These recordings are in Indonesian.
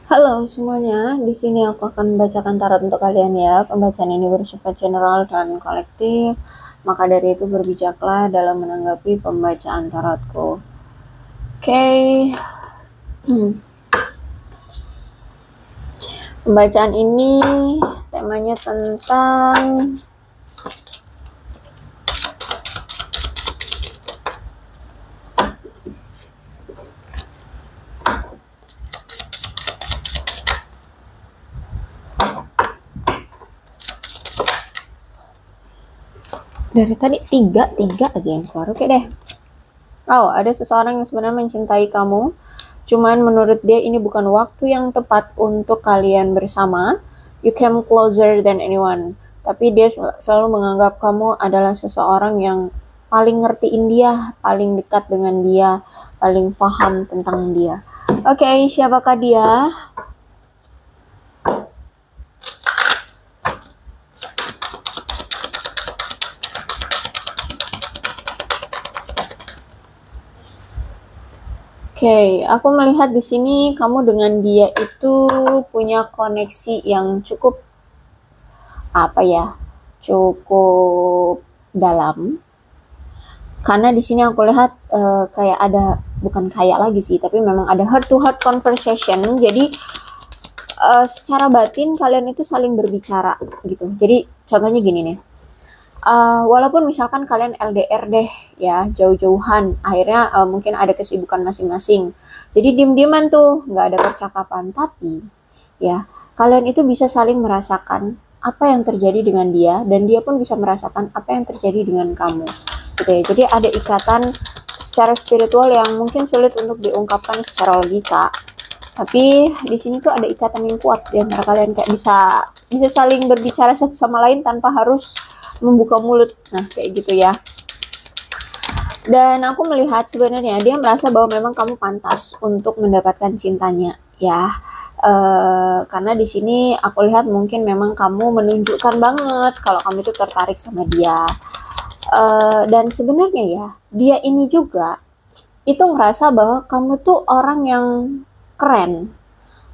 Halo semuanya, di sini aku akan membacakan tarot untuk kalian ya. Pembacaan ini bersifat general dan kolektif, maka dari itu berbijaklah dalam menanggapi pembacaan tarotku. Oke. Pembacaan ini temanya tentang dari tadi tiga aja yang keluar. Oke deh. Oh, ada seseorang yang sebenarnya mencintai kamu. Cuman menurut dia ini bukan waktu yang tepat untuk kalian bersama. You came closer than anyone. Tapi dia selalu menganggap kamu adalah seseorang yang paling ngertiin dia, paling dekat dengan dia, paling paham tentang dia. Oke, siapakah dia? Oke, aku melihat di sini kamu dengan dia itu punya koneksi yang cukup cukup dalam. Karena di sini aku lihat kayak ada, bukan kayak lagi sih, tapi memang ada heart to heart conversation. Jadi secara batin kalian itu saling berbicara gitu. Jadi contohnya gini nih. Walaupun misalkan kalian LDR deh ya, jauh-jauhan, akhirnya mungkin ada kesibukan masing-masing. Jadi diem-dieman tuh, nggak ada percakapan. Tapi ya, kalian itu bisa saling merasakan apa yang terjadi dengan dia, dan dia pun bisa merasakan apa yang terjadi dengan kamu. Gitu ya. Jadi ada ikatan secara spiritual yang mungkin sulit untuk diungkapkan secara logika. Tapi di sini tuh ada ikatan yang kuat di antara kalian, kayak bisa saling berbicara satu sama lain tanpa harus membuka mulut. Nah, kayak gitu ya. Dan aku melihat sebenarnya dia merasa bahwa memang kamu pantas untuk mendapatkan cintanya ya. Karena di sini aku lihat mungkin memang kamu menunjukkan banget kalau kamu itu tertarik sama dia. Dan sebenarnya ya, dia ini juga itu ngerasa bahwa kamu tuh orang yang keren,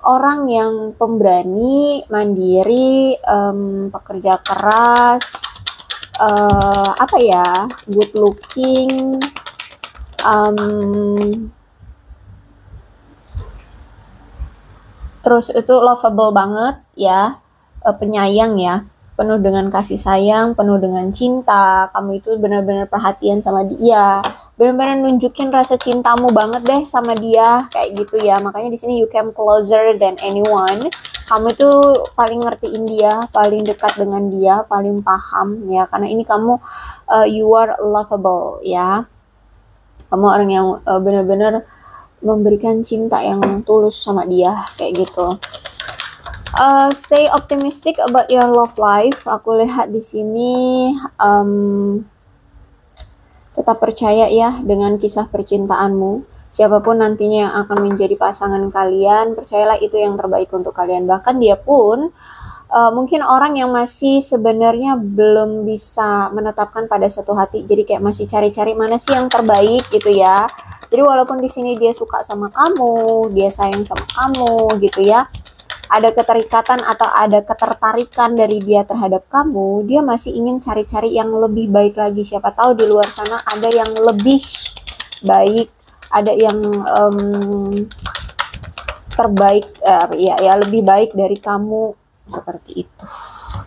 orang yang pemberani, mandiri, pekerja keras, good looking, terus itu lovable banget ya, penyayang ya, penuh dengan kasih sayang, penuh dengan cinta. Kamu itu benar-benar perhatian sama dia, benar-benar nunjukin rasa cintamu banget deh sama dia, kayak gitu ya. Makanya di sini you came closer than anyone. Kamu itu paling ngertiin dia, paling dekat dengan dia, paling paham ya. Karena ini kamu you are lovable ya. Kamu orang yang benar-benar memberikan cinta yang tulus sama dia, kayak gitu. Stay optimistic about your love life. Aku lihat di sini tetap percaya ya dengan kisah percintaanmu. Siapapun nantinya yang akan menjadi pasangan kalian, percayalah itu yang terbaik untuk kalian. Bahkan dia pun mungkin orang yang masih sebenarnya belum bisa menetapkan pada satu hati. Jadi kayak masih cari-cari mana sih yang terbaik gitu ya. Jadi walaupun di sini dia suka sama kamu, dia sayang sama kamu gitu ya, ada keterikatan atau ada ketertarikan dari dia terhadap kamu, dia masih ingin cari-cari yang lebih baik lagi. Siapa tahu di luar sana ada yang lebih baik, ada yang terbaik, lebih baik dari kamu, seperti itu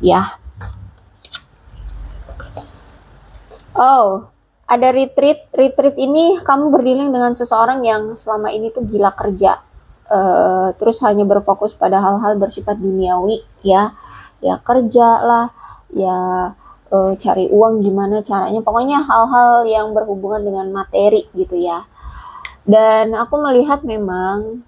ya. Oh, ada retreat ini kamu berdealing dengan seseorang yang selama ini tuh gila kerja, terus hanya berfokus pada hal-hal bersifat duniawi ya kerja lah ya, cari uang gimana caranya, pokoknya hal-hal yang berhubungan dengan materi gitu ya. Dan aku melihat memang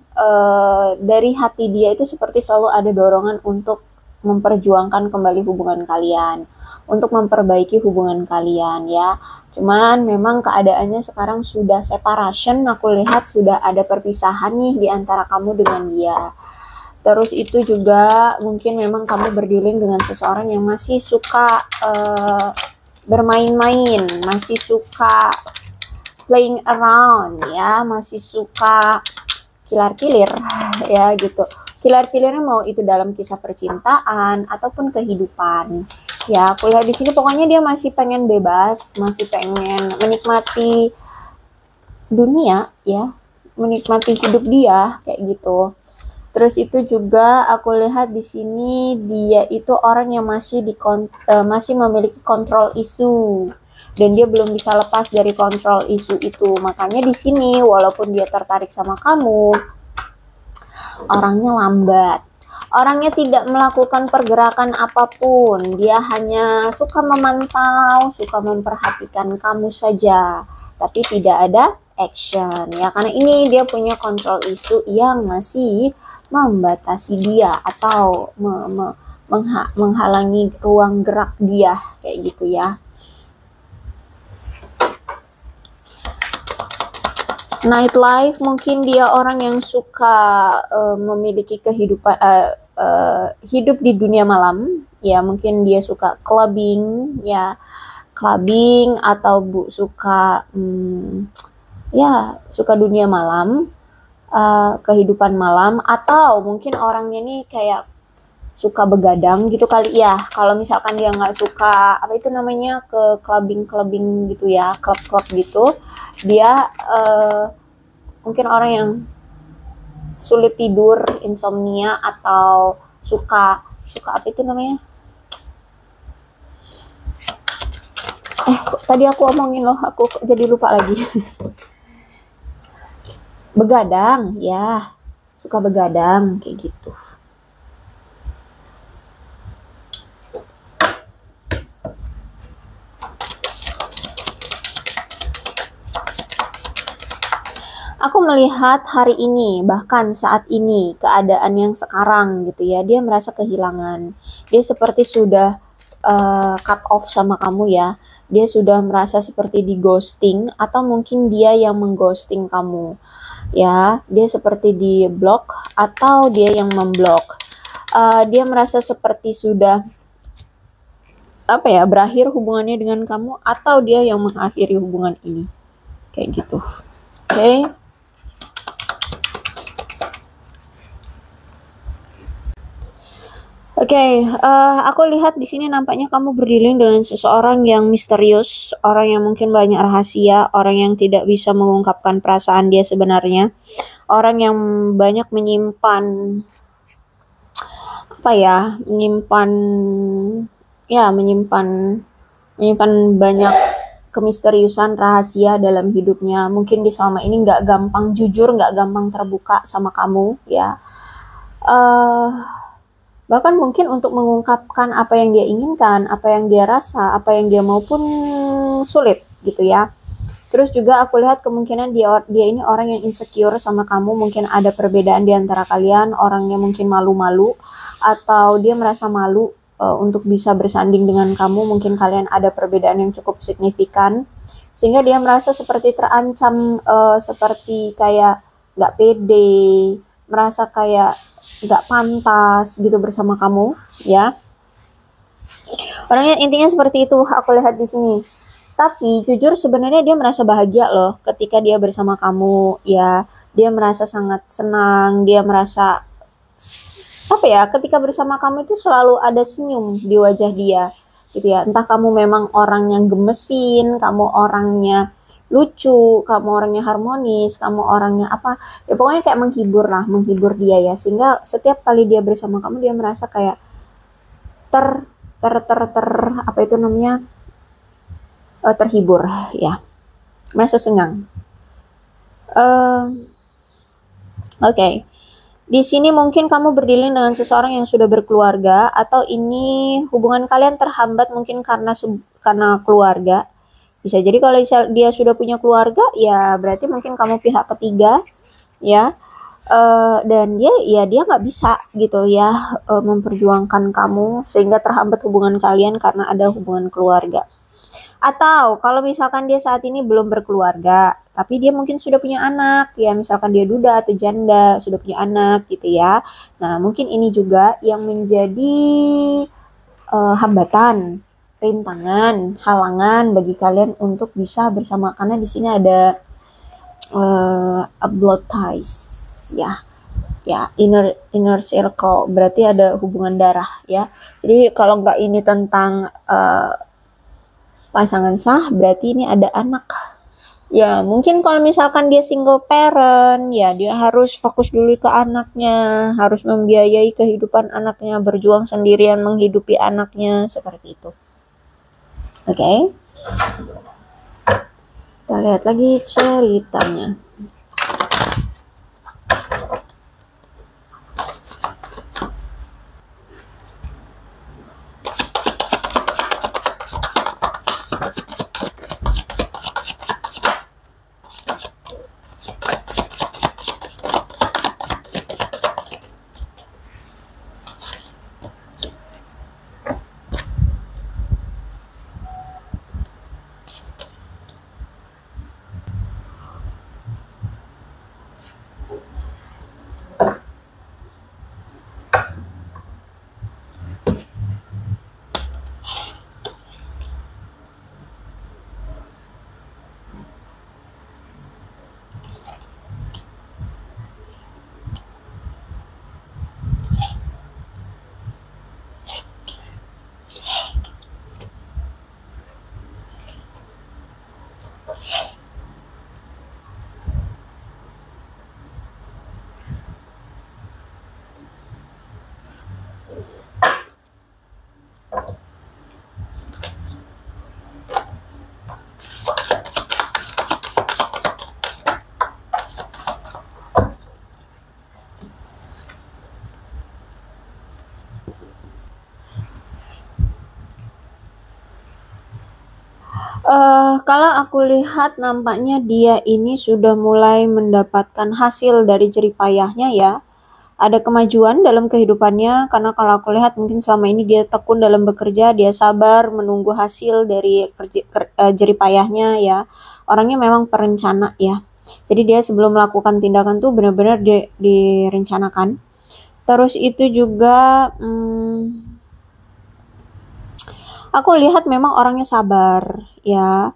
dari hati dia itu seperti selalu ada dorongan untuk memperjuangkan kembali hubungan kalian, untuk memperbaiki hubungan kalian ya. Cuman memang keadaannya sekarang sudah separation, aku lihat sudah ada perpisahan nih di antara kamu dengan dia. Terus itu juga mungkin memang kamu berdealing dengan seseorang yang masih suka bermain-main, masih suka playing around ya, masih suka kilar-kilir ya gitu. Kilar-kilirnya mau itu dalam kisah percintaan ataupun kehidupan. Ya, aku lihat di sini pokoknya dia masih pengen bebas, masih pengen menikmati dunia ya, menikmati hidup dia kayak gitu. Terus itu juga aku lihat di sini dia itu orang yang masih memiliki kontrol isu dan dia belum bisa lepas dari kontrol isu itu. Makanya di sini walaupun dia tertarik sama kamu, orangnya lambat. Orangnya tidak melakukan pergerakan apapun. Dia hanya suka memantau, suka memperhatikan kamu saja, tapi tidak ada action ya, karena ini dia punya kontrol isu yang masih membatasi dia atau menghalangi ruang gerak dia kayak gitu ya. Nightlife, mungkin dia orang yang suka memiliki kehidupan hidup di dunia malam ya, mungkin dia suka clubbing ya, clubbing atau suka ya suka dunia malam, kehidupan malam, atau mungkin orangnya nih kayak suka begadang gitu kali ya. Kalau misalkan dia nggak suka apa itu namanya ke clubbing gitu ya, klub gitu, dia mungkin orang yang sulit tidur, insomnia, atau suka apa itu namanya, tadi aku omongin loh, aku jadi lupa lagi. Begadang ya, suka begadang kayak gitu. Aku melihat hari ini, bahkan saat ini, keadaan yang sekarang gitu ya, dia merasa kehilangan. Dia seperti sudah cut off sama kamu ya. Dia sudah merasa seperti di ghosting, atau mungkin dia yang mengghosting kamu. Ya, dia seperti di block atau dia yang memblok. Dia merasa seperti sudah apa ya, berakhir hubungannya dengan kamu, atau dia yang mengakhiri hubungan ini. Kayak gitu. Oke. Aku lihat di sini nampaknya kamu berdealing dengan seseorang yang misterius, orang yang mungkin banyak rahasia, orang yang tidak bisa mengungkapkan perasaan dia sebenarnya, orang yang banyak menyimpan apa ya, menyimpan banyak kemisteriusan, rahasia dalam hidupnya. Mungkin di selama ini nggak gampang jujur, nggak gampang terbuka sama kamu ya. Bahkan mungkin untuk mengungkapkan apa yang dia inginkan, apa yang dia rasa, apa yang dia mau pun sulit gitu ya. Terus juga aku lihat kemungkinan dia ini orang yang insecure sama kamu, mungkin ada perbedaan di antara kalian, orangnya mungkin malu-malu atau dia merasa malu untuk bisa bersanding dengan kamu, mungkin kalian ada perbedaan yang cukup signifikan sehingga dia merasa seperti terancam, seperti kayak nggak pede, merasa kayak nggak pantas gitu bersama kamu ya. Orangnya intinya seperti itu aku lihat di sini. Tapi jujur sebenarnya dia merasa bahagia loh ketika dia bersama kamu ya. Dia merasa sangat senang, dia merasa apa ya, ketika bersama kamu itu selalu ada senyum di wajah dia gitu ya. Entah kamu memang orang yang gemesin, kamu orangnya lucu, kamu orangnya harmonis, kamu orangnya apa ya, pokoknya kayak menghibur dia ya, sehingga setiap kali dia bersama kamu dia merasa kayak apa itu namanya, terhibur ya, merasa senang. Oke. Di sini mungkin kamu berdealing dengan seseorang yang sudah berkeluarga, atau ini hubungan kalian terhambat mungkin karena keluarga. Bisa jadi kalau dia sudah punya keluarga ya berarti mungkin kamu pihak ketiga ya, dan dia nggak bisa gitu ya memperjuangkan kamu sehingga terhambat hubungan kalian karena ada hubungan keluarga. Atau kalau misalkan dia saat ini belum berkeluarga tapi dia mungkin sudah punya anak ya, misalkan dia duda atau janda sudah punya anak gitu ya. Nah mungkin ini juga yang menjadi hambatan, rintangan, halangan bagi kalian untuk bisa bersama, karena di sini ada blood ties, ya. Ya, inner circle berarti ada hubungan darah, ya. Jadi kalau nggak ini tentang pasangan sah, berarti ini ada anak. Ya, mungkin kalau misalkan dia single parent, ya dia harus fokus dulu ke anaknya, harus membiayai kehidupan anaknya, berjuang sendirian menghidupi anaknya, seperti itu. Oke. Kita lihat lagi ceritanya. Kalau aku lihat nampaknya dia ini sudah mulai mendapatkan hasil dari jerih payahnya, ya. Ada kemajuan dalam kehidupannya, karena kalau aku lihat mungkin selama ini dia tekun dalam bekerja, dia sabar menunggu hasil dari jerih payahnya, ya. Orangnya memang perencana, ya. Jadi dia sebelum melakukan tindakan tuh benar-benar direncanakan. Terus itu juga aku lihat memang orangnya sabar, ya.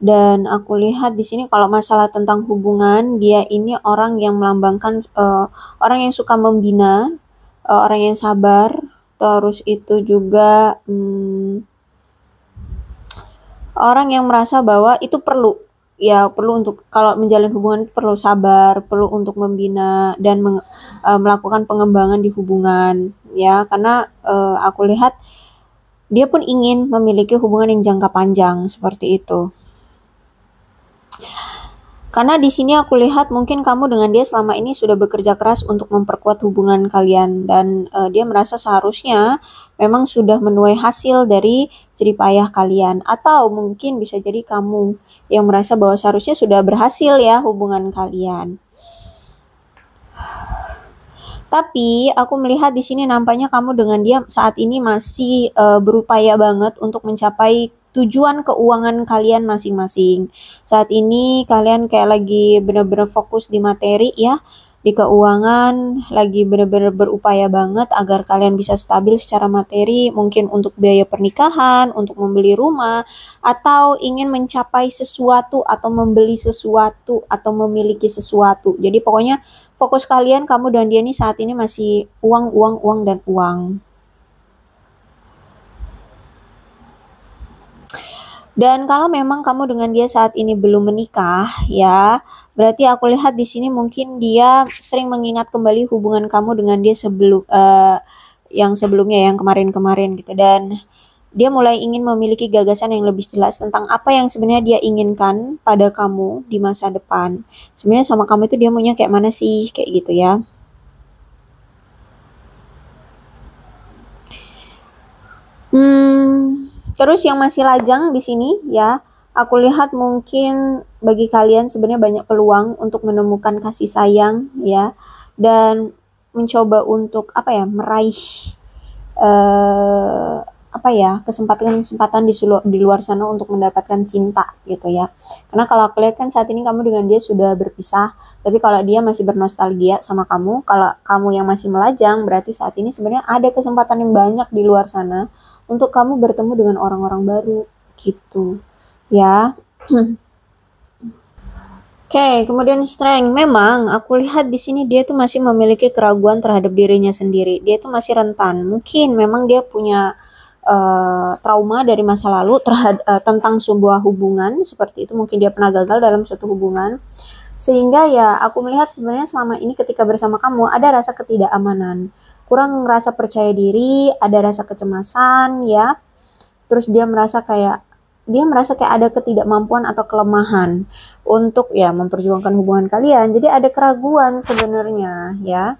Dan aku lihat di sini kalau masalah tentang hubungan, dia ini orang yang melambangkan orang yang suka membina, orang yang sabar. Terus itu juga orang yang merasa bahwa itu perlu, ya, perlu untuk kalau menjalin hubungan perlu sabar, perlu untuk membina dan melakukan pengembangan di hubungan, ya. Karena aku lihat dia pun ingin memiliki hubungan yang jangka panjang, seperti itu. Karena di sini aku lihat mungkin kamu dengan dia selama ini sudah bekerja keras untuk memperkuat hubungan kalian, dan dia merasa seharusnya memang sudah menuai hasil dari jerih payah kalian, atau mungkin bisa jadi kamu yang merasa bahwa seharusnya sudah berhasil, ya, hubungan kalian. Tapi aku melihat di sini nampaknya kamu dengan dia saat ini masih berupaya banget untuk mencapai tujuan keuangan kalian masing-masing. Saat ini kalian kayak lagi benar-benar fokus di materi, ya, di keuangan, lagi benar-benar berupaya banget agar kalian bisa stabil secara materi, mungkin untuk biaya pernikahan, untuk membeli rumah, atau ingin mencapai sesuatu atau membeli sesuatu atau memiliki sesuatu. Jadi pokoknya fokus kalian, kamu dan dia ini saat ini masih uang, uang, uang, dan uang. Dan kalau memang kamu dengan dia saat ini belum menikah, ya, berarti aku lihat di sini mungkin dia sering mengingat kembali hubungan kamu dengan dia sebelum yang sebelumnya, yang kemarin-kemarin gitu, dan dia mulai ingin memiliki gagasan yang lebih jelas tentang apa yang sebenarnya dia inginkan pada kamu di masa depan. Sebenarnya sama kamu itu dia maunya kayak mana sih, kayak gitu, ya. Terus yang masih lajang di sini, ya, aku lihat mungkin bagi kalian sebenarnya banyak peluang untuk menemukan kasih sayang, ya, dan mencoba untuk meraih kesempatan-kesempatan di luar sana untuk mendapatkan cinta, gitu, ya. Karena kalau aku lihat kan saat ini kamu dengan dia sudah berpisah, tapi kalau dia masih bernostalgia sama kamu, kalau kamu yang masih melajang, berarti saat ini sebenarnya ada kesempatan yang banyak di luar sana untuk kamu bertemu dengan orang-orang baru, gitu, ya. Oke, kemudian strength. Memang aku lihat di sini dia tuh masih memiliki keraguan terhadap dirinya sendiri. Dia tuh masih rentan. Mungkin memang dia punya trauma dari masa lalu tentang sebuah hubungan seperti itu. Mungkin dia pernah gagal dalam suatu hubungan. Sehingga ya aku melihat sebenarnya selama ini ketika bersama kamu ada rasa ketidakamanan. Kurang rasa percaya diri, ada rasa kecemasan ya. Terus dia merasa kayak ada ketidakmampuan atau kelemahan untuk ya memperjuangkan hubungan kalian. Jadi ada keraguan sebenarnya ya.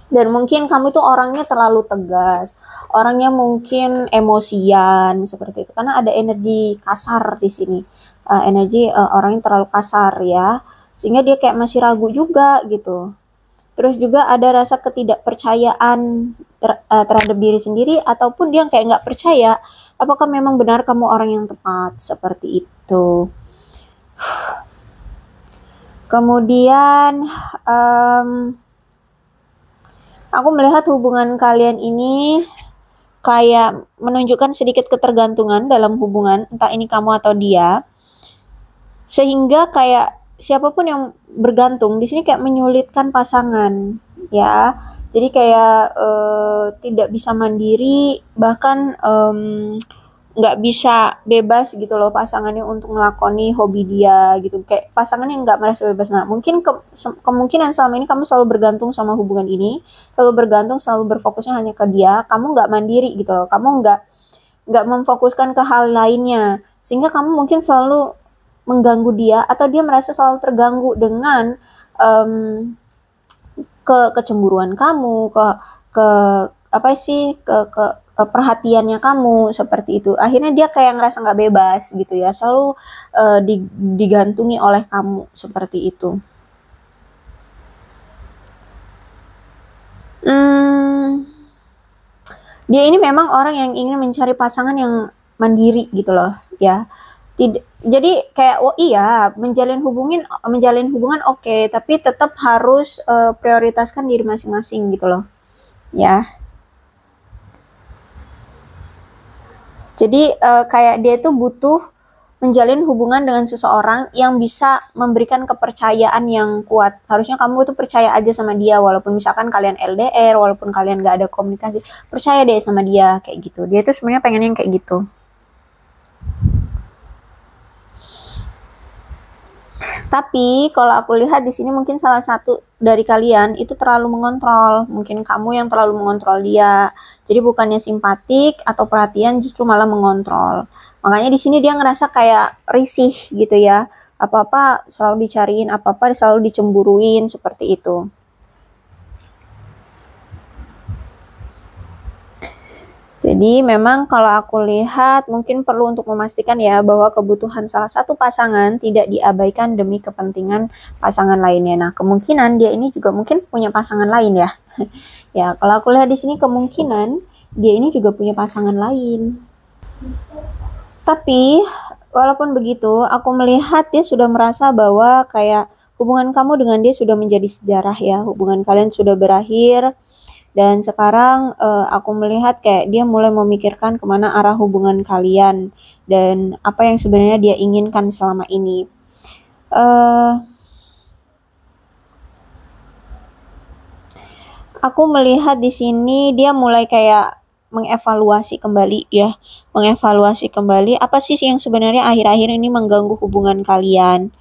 Dan mungkin kamu itu orangnya terlalu tegas, orangnya mungkin emosian seperti itu. Karena ada energi kasar di sini, energi orangnya terlalu kasar ya, sehingga dia kayak masih ragu juga gitu. Terus juga ada rasa ketidakpercayaan terhadap diri sendiri, ataupun dia kayak nggak percaya apakah memang benar kamu orang yang tepat seperti itu. Kemudian aku melihat hubungan kalian ini kayak menunjukkan sedikit ketergantungan dalam hubungan, entah ini kamu atau dia, sehingga kayak siapapun yang bergantung di sini kayak menyulitkan pasangan ya. Jadi kayak tidak bisa mandiri, bahkan nggak bisa bebas gitu loh pasangannya untuk melakoni hobi dia gitu. Kayak pasangannya nggak merasa bebas. Nah, mungkin kemungkinan selama ini kamu selalu bergantung sama hubungan ini, selalu bergantung, selalu berfokusnya hanya ke dia. Kamu nggak mandiri gitu loh. Kamu nggak memfokuskan ke hal lainnya, sehingga kamu mungkin selalu mengganggu dia, atau dia merasa selalu terganggu dengan kecemburuan kamu, ke apa sih, ke perhatiannya kamu seperti itu. Akhirnya dia kayak ngerasa nggak bebas gitu ya, selalu digantungi oleh kamu seperti itu. Dia ini memang orang yang ingin mencari pasangan yang mandiri gitu loh ya. Jadi kayak oh iya, menjalin hubungan oke, tapi tetap harus prioritaskan diri masing-masing gitu loh ya. Jadi kayak dia itu butuh menjalin hubungan dengan seseorang yang bisa memberikan kepercayaan yang kuat. Harusnya kamu tuh percaya aja sama dia, walaupun misalkan kalian LDR, walaupun kalian gak ada komunikasi, percaya deh sama dia kayak gitu. Dia tuh sebenarnya pengen yang kayak gitu. Tapi kalau aku lihat di sini mungkin salah satu dari kalian itu terlalu mengontrol. Mungkin kamu yang terlalu mengontrol dia. Jadi bukannya simpatik atau perhatian, justru malah mengontrol. Makanya di sini dia ngerasa kayak risih gitu ya. Apa-apa selalu dicariin, apa-apa selalu dicemburuin seperti itu. Jadi memang kalau aku lihat mungkin perlu untuk memastikan ya bahwa kebutuhan salah satu pasangan tidak diabaikan demi kepentingan pasangan lainnya. Nah, kemungkinan dia ini juga mungkin punya pasangan lain ya. Ya, kalau aku lihat di sini kemungkinan dia ini juga punya pasangan lain. Tapi walaupun begitu, aku melihat dia sudah merasa bahwa kayak hubungan kamu dengan dia sudah menjadi sejarah ya. Hubungan kalian sudah berakhir. Dan sekarang aku melihat kayak dia mulai memikirkan kemana arah hubungan kalian dan apa yang sebenarnya dia inginkan selama ini. Aku melihat di sini dia mulai kayak mengevaluasi kembali ya, mengevaluasi kembali apa sih yang sebenarnya akhir-akhir ini mengganggu hubungan kalian.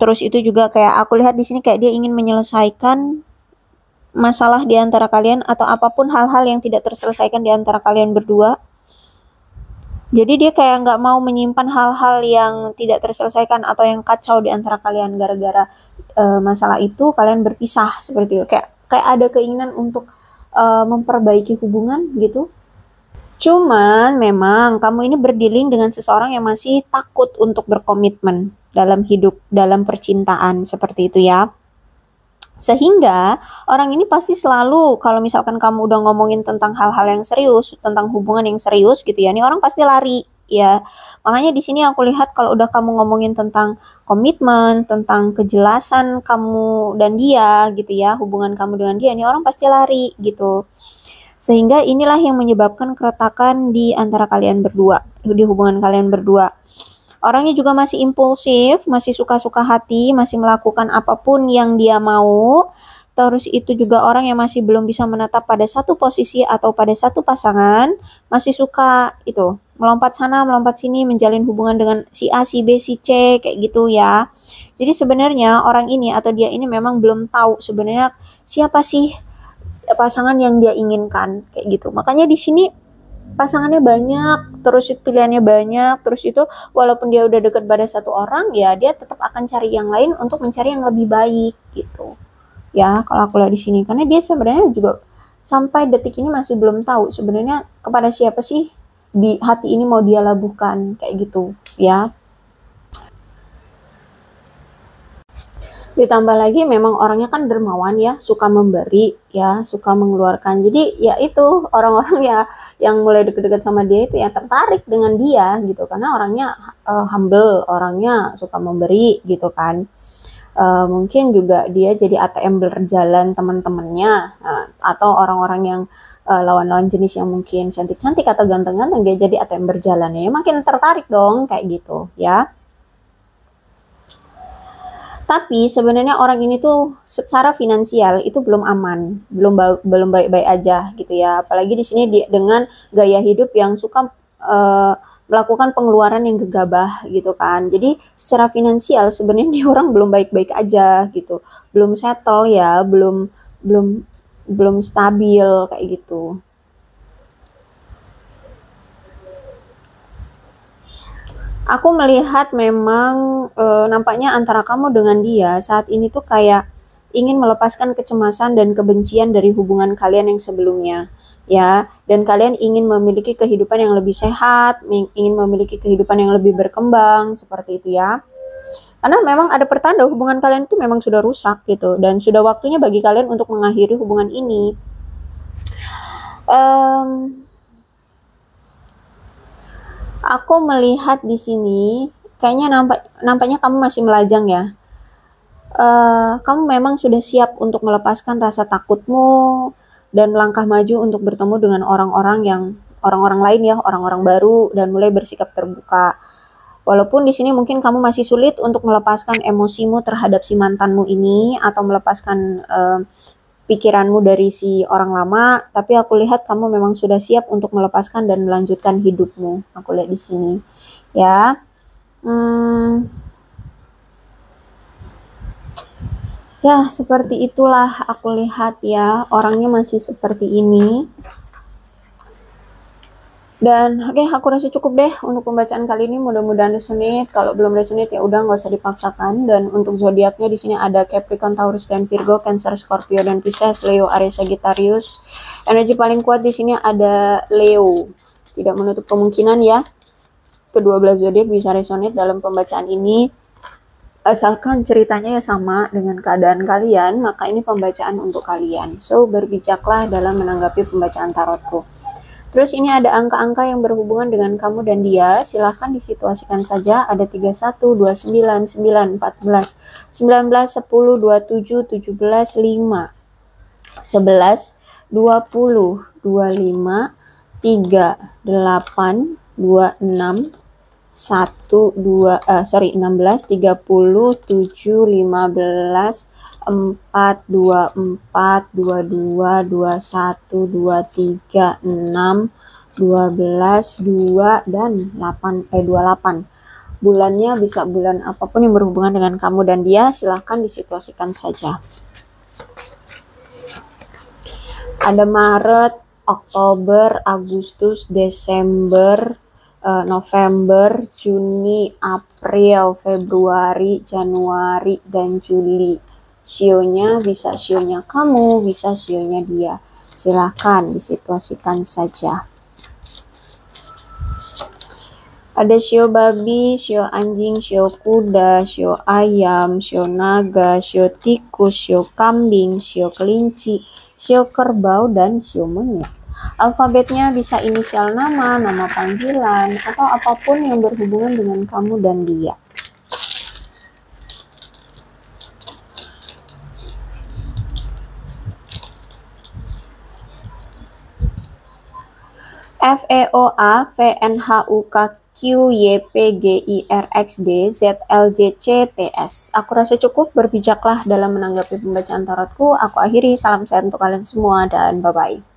Terus itu juga kayak aku lihat di sini kayak dia ingin menyelesaikan masalah di antara kalian atau apapun hal-hal yang tidak terselesaikan di antara kalian berdua. Jadi dia kayak nggak mau menyimpan hal-hal yang tidak terselesaikan atau yang kacau di antara kalian gara-gara masalah itu kalian berpisah seperti itu. Kayak ada keinginan untuk memperbaiki hubungan gitu. Cuman memang kamu ini berdealing dengan seseorang yang masih takut untuk berkomitmen dalam hidup, dalam percintaan seperti itu ya. Sehingga orang ini pasti selalu kalau misalkan kamu udah ngomongin tentang hal-hal yang serius, tentang hubungan yang serius gitu ya, ini orang pasti lari ya. Makanya di sini aku lihat kalau udah kamu ngomongin tentang komitmen, tentang kejelasan kamu dan dia gitu ya, hubungan kamu dengan dia, ini orang pasti lari gitu. Sehingga inilah yang menyebabkan keretakan di antara kalian berdua, di hubungan kalian berdua. Orangnya juga masih impulsif, masih suka-suka hati, masih melakukan apapun yang dia mau. Terus itu juga orang yang masih belum bisa menetap pada satu posisi atau pada satu pasangan, masih suka itu melompat sana, melompat sini, menjalin hubungan dengan si A, si B, si C, kayak gitu ya. Jadi sebenarnya orang ini atau dia ini memang belum tahu sebenarnya siapa sih pasangan yang dia inginkan, kayak gitu. Makanya di sini pasangannya banyak, terus pilihannya banyak, terus itu walaupun dia udah deket pada satu orang, ya dia tetap akan cari yang lain untuk mencari yang lebih baik gitu. Ya, kalau aku lihat di sini karena dia sebenarnya juga sampai detik ini masih belum tahu sebenarnya kepada siapa sih di hati ini mau dia labuhkan, kayak gitu ya. Ditambah lagi memang orangnya kan dermawan ya, suka memberi ya, suka mengeluarkan. Jadi ya itu orang-orang ya yang mulai deket-deket sama dia itu ya tertarik dengan dia gitu karena orangnya humble, orangnya suka memberi gitu kan. Mungkin juga dia jadi ATM berjalan teman-temannya, atau orang-orang yang lawan-lawan jenis yang mungkin cantik-cantik atau ganteng-ganteng, dia jadi ATM berjalan ya makin tertarik dong kayak gitu ya. Tapi sebenarnya orang ini tuh secara finansial itu belum aman, belum baik-baik aja gitu ya. Apalagi di sini dia dengan gaya hidup yang suka melakukan pengeluaran yang gegabah gitu kan. Jadi secara finansial sebenarnya dia orang belum baik-baik aja gitu. Belum settle ya, belum belum belum stabil kayak gitu. Aku melihat memang nampaknya antara kamu dengan dia saat ini tuh kayak ingin melepaskan kecemasan dan kebencian dari hubungan kalian yang sebelumnya, ya. Dan kalian ingin memiliki kehidupan yang lebih sehat, ingin memiliki kehidupan yang lebih berkembang, seperti itu ya. Karena memang ada pertanda hubungan kalian itu memang sudah rusak gitu, dan sudah waktunya bagi kalian untuk mengakhiri hubungan ini. Um, Aku melihat di sini, kayaknya nampaknya kamu masih melajang ya. Kamu memang sudah siap untuk melepaskan rasa takutmu dan melangkah maju untuk bertemu dengan orang-orang lain ya, orang-orang baru dan mulai bersikap terbuka. Walaupun di sini mungkin kamu masih sulit untuk melepaskan emosimu terhadap si mantanmu ini atau melepaskan pikiranmu dari si orang lama, tapi aku lihat kamu memang sudah siap untuk melepaskan dan melanjutkan hidupmu. Aku lihat di sini, ya. Ya, seperti itulah aku lihat ya, orangnya masih seperti ini. Dan oke, aku rasa cukup deh untuk pembacaan kali ini. Mudah-mudahan resonate. Kalau belum resonate ya udah nggak usah dipaksakan. Dan untuk zodiaknya di sini ada Capricorn, Taurus dan Virgo, Cancer, Scorpio dan Pisces, Leo, Aries, Sagittarius. Energi paling kuat di sini ada Leo. Tidak menutup kemungkinan ya kedua belah zodiak bisa resonate dalam pembacaan ini. Asalkan ceritanya ya sama dengan keadaan kalian, maka ini pembacaan untuk kalian. So, berbijaklah dalam menanggapi pembacaan tarotku. Terus ini ada angka-angka yang berhubungan dengan kamu dan dia, silahkan disituasikan saja. Ada 31, 29, 9, 14, 19, 10, 27, 17, 5, 11, 20, 25, 3, 8, 26, 16, 30, 7, 15, 4, 24, 22, 21, 23, 6, 12, 2, dan 28. Bulannya bisa bulan apapun yang berhubungan dengan kamu dan dia, silahkan disituasikan saja. Ada Maret, Oktober, Agustus, Desember, November, Juni, April, Februari, Januari, dan Juli. Sionya bisa sionya kamu, bisa sionya dia. Silahkan disituasikan saja. Ada sio babi, sio anjing, sio kuda, sio ayam, sio naga, sio tikus, sio kambing, sio kelinci, sio kerbau, dan sio monyet. Alfabetnya bisa inisial nama, nama panggilan, atau apapun yang berhubungan dengan kamu dan dia. FEOA VNHUK Q, Y, P, G, I, R, X, D, Z, L, J, C, T, S. Aku rasa cukup, berbijaklah dalam menanggapi pembacaan tarotku. Aku akhiri, salam sehat untuk kalian semua, dan bye-bye.